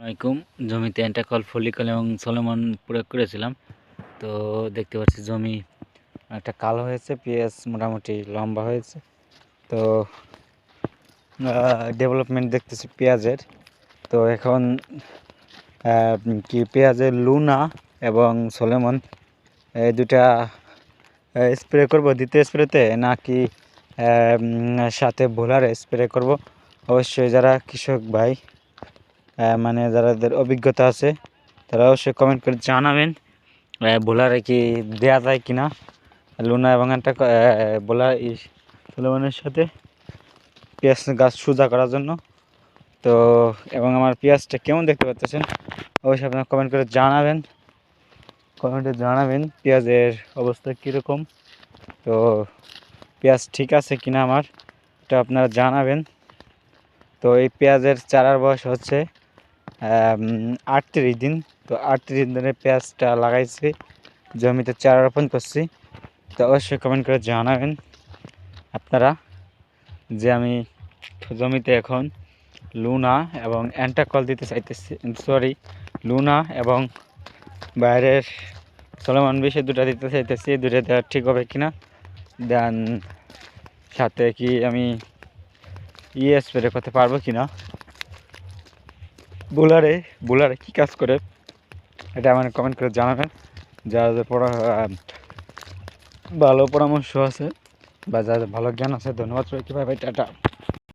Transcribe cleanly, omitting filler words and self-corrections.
আসসালামাইকুম। জমিতে অ্যান্টাকল, ফলিকল এবং সলোমন প্রয়োগ করেছিলাম। তো দেখতে পাচ্ছি জমি একটা কালো হয়েছে, পেঁয়াজ মোটামুটি লম্বা হয়েছে। তো ডেভেলপমেন্ট দেখতেছি পেঁয়াজের। তো এখন কি পেঁয়াজের লুনা এবং সলোমন এই দুটা স্প্রে করব দ্বিতীয় স্প্রেতে, নাকি সাথে ভোলার স্প্রে করব? অবশ্যই যারা কৃষক ভাই মানে যাদের অভিজ্ঞতা আছে তারা অবশ্যই কমেন্ট করে জানাবেন বোলারে কি দেওয়া যায় কিনা লুনা এবং একটা বোলার সলোমনের সাথে পেঁয়াজ গাছ সোজা করার জন্য। তো এবং আমার পেঁয়াজটা কেমন দেখতে পাচ্ছেন অবশ্যই আপনারা কমেন্ট করে জানাবেন, কমেন্টে জানাবেন পেঁয়াজের অবস্থা কীরকম। তো পেঁয়াজ ঠিক আছে কিনা আমার এটা আপনারা জানাবেন। তো এই পেঁয়াজের চারার বয়স হচ্ছে 38 দিন। তো 38 দিনে পেঁয়াজটা লাগাইছি, জমিতে চারা রোপণ করছি। তো অবশ্যই কমেন্ট করে জানাবেন আপনারা যে আমি জমিতে এখন লুনা এবং অ্যান্টাকল দিতে চাইতেছি, লুনা এবং বাইরের সলোমন বিশ দুটা দিতে চাইতেছি। দুটো দেওয়া ঠিক হবে কিনা, দেন সাথে কি আমি স্প্রে করতে পারবো কিনা, বোলারে কী কাজ করে এটা আমার কমেন্ট করে জানাবেন। যাদের ভালো পরামর্শ আছে বা যাদের ভালো জ্ঞান আছে, ধন্যবাদ সবাইকে। ভাই টাটা।